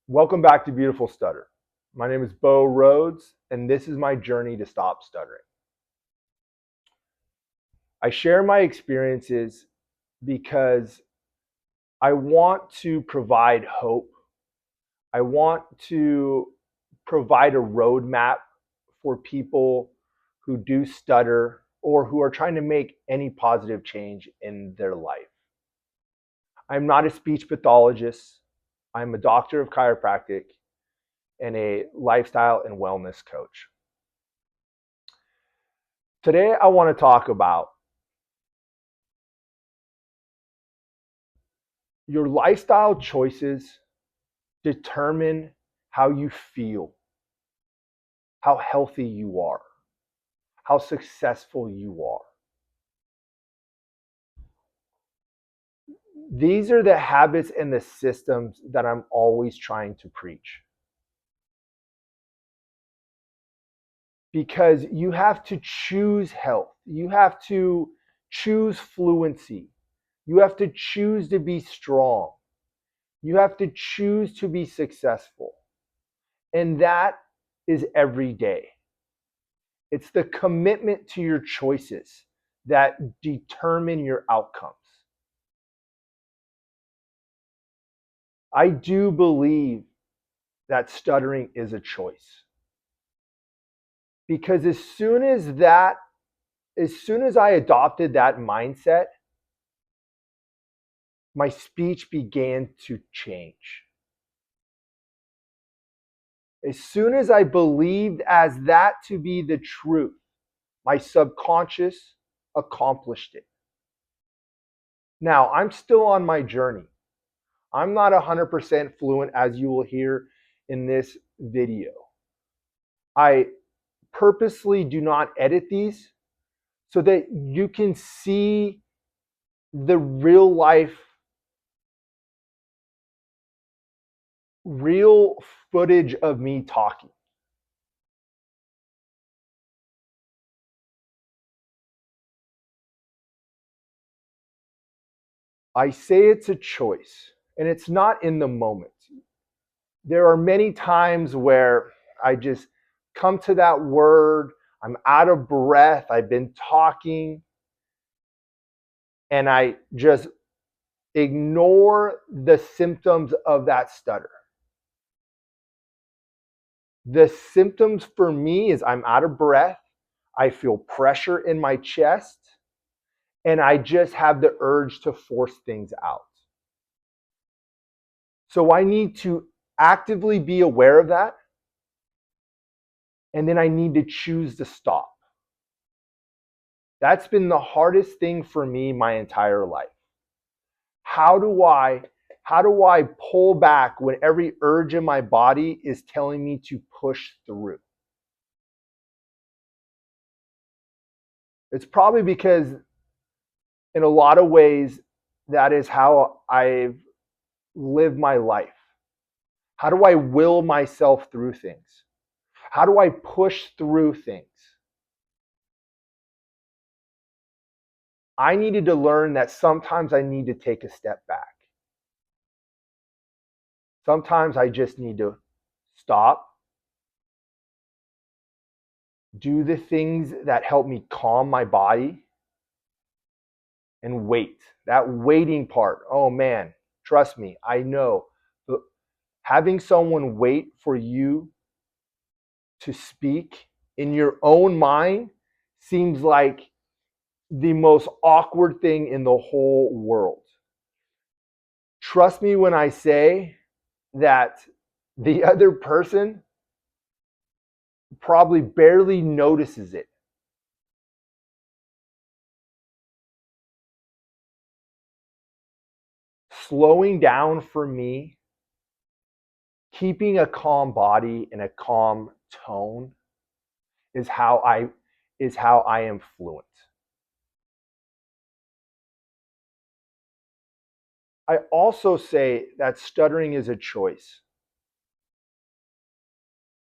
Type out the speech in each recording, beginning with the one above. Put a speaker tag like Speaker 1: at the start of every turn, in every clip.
Speaker 1: Welcome back to Beautiful Stutter. My name is Bo Rhodes, and this is my journey to stop stuttering. I share my experiences because I want to provide hope. I want to provide a roadmap for people who do stutter or who are trying to make any positive change in their life. I'm not a speech pathologist. I'm a doctor of chiropractic and a lifestyle and wellness coach. Today, I want to talk about your lifestyle choices determine how you feel, how healthy you are, how successful you are. These are the habits and the systems that I'm always trying to preach. Because you have to choose health, you have to choose fluency, you have to choose to be strong, you have to choose to be successful. And that is every day. It's the commitment to your choices that determine your outcomes. I do believe that stuttering is a choice. Because as soon as I adopted that mindset, my speech began to change. As soon as I believed as that to be the truth, my subconscious accomplished it. Now, I'm still on my journey. I'm not 100% fluent, as you will hear in this video. I purposely do not edit these so that you can see the real footage of me talking. I say it's a choice, and it's not in the moment. There are many times where I just come to that word, I'm out of breath, I've been talking, and I just ignore the symptoms of that stutter. The symptoms for me is I'm out of breath, I feel pressure in my chest, and I just have the urge to force things out. So I need to actively be aware of that, and then I need to choose to stop. That's been the hardest thing for me my entire life. How do I pull back when every urge in my body is telling me to push through? It's probably because in a lot of ways that is how I've lived my life. How do I will myself through things? How do I push through things? I needed to learn that sometimes I need to take a step back. Sometimes I just need to stop, do the things that help me calm my body, and wait. That waiting part, oh man, trust me, I know. But having someone wait for you to speak in your own mind seems like the most awkward thing in the whole world. Trust me when I say that the other person probably barely notices it. Slowing down for me, keeping a calm body and a calm tone is how I am fluent. I also say that stuttering is a choice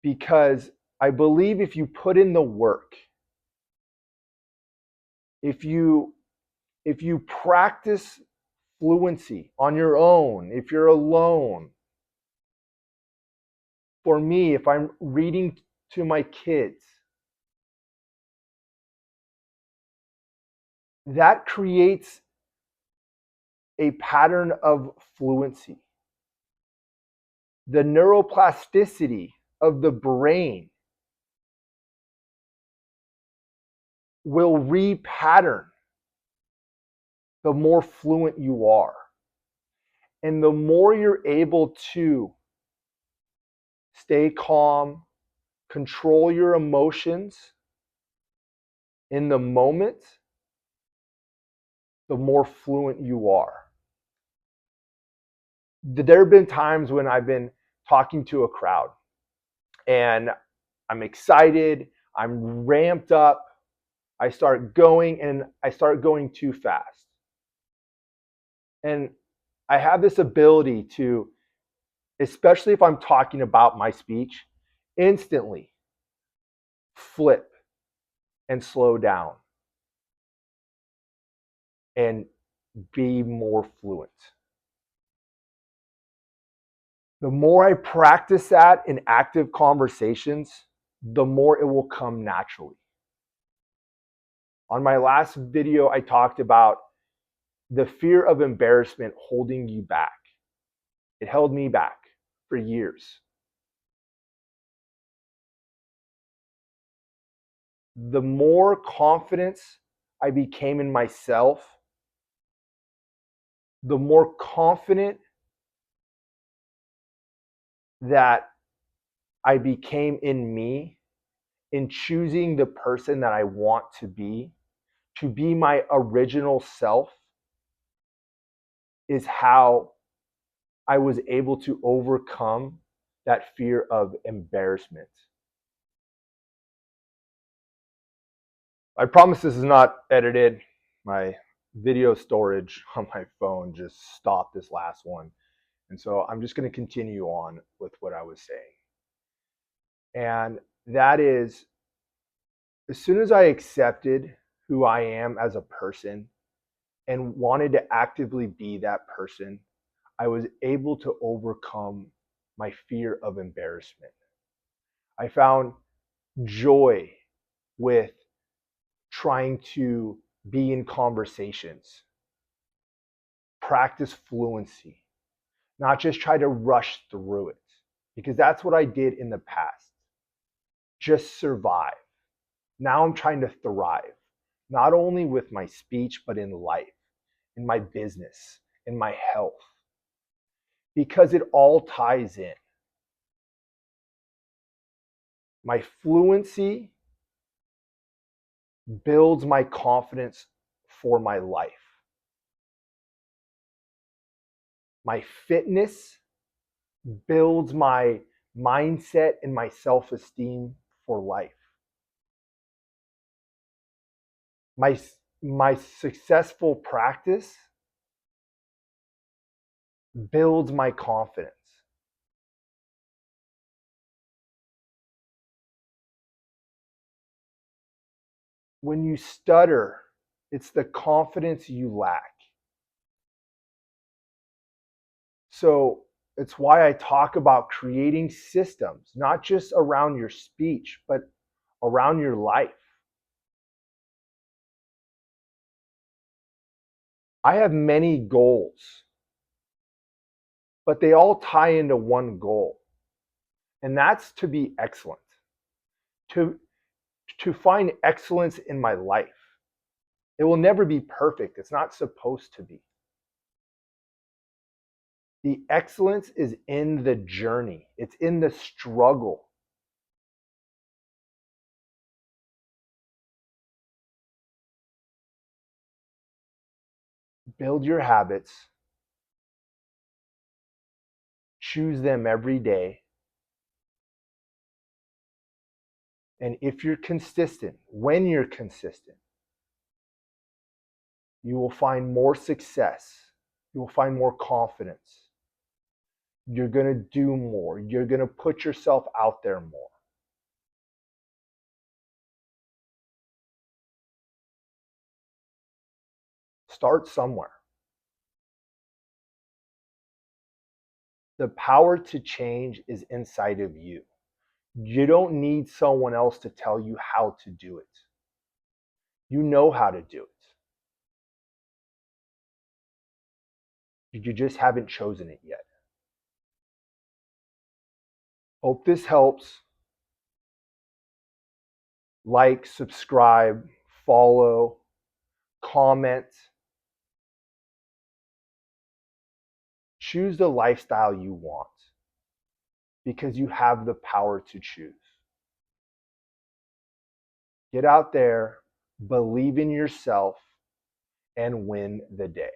Speaker 1: because I believe if you put in the work, if you practice fluency on your own, if you're alone, For me, if I'm reading to my kids, that creates a pattern of fluency. The neuroplasticity of the brain will repattern the more fluent you are. And the more you're able to stay calm, control your emotions in the moment, the more fluent you are. There have been times when I've been talking to a crowd and I'm excited, I'm ramped up, I start going and I start going too fast. And I have this ability to, especially if I'm talking about my speech, instantly flip and slow down and be more fluent. The more I practice that in active conversations, the more it will come naturally. On my last video, I talked about the fear of embarrassment holding you back. It held me back for years. The more confidence I became in myself, the more confident that I became in me, in choosing the person that I want to be my original self, is how I was able to overcome that fear of embarrassment. I promise this is not edited. My video storage on my phone just stopped this last one. And so I'm just going to continue on with what I was saying. And that is, as soon as I accepted who I am as a person and wanted to actively be that person, I was able to overcome my fear of embarrassment. I found joy with trying to be in conversations, practice fluency, not just try to rush through it, because that's what I did in the past. Just survive. Now I'm trying to thrive, not only with my speech, but in life, in my business, in my health, because it all ties in. My fluency builds my confidence for my life. My fitness builds my mindset and my self-esteem for life. My, my successful practice builds my confidence. When you stutter, it's the confidence you lack. So it's why I talk about creating systems, not just around your speech, but around your life. I have many goals, but they all tie into one goal, and that's to be excellent, to, to find excellence in my life. It will never be perfect. It's not supposed to be. The excellence is in the journey, it's in the struggle. Build your habits, choose them every day. And if you're consistent, when you're consistent, you will find more success. You will find more confidence. You're going to do more. You're going to put yourself out there more. Start somewhere. The power to change is inside of you. You don't need someone else to tell you how to do it. You know how to do it. You just haven't chosen it yet. Hope this helps. Like, subscribe, follow, comment. Choose the lifestyle you want because you have the power to choose. Get out there, believe in yourself, and win the day.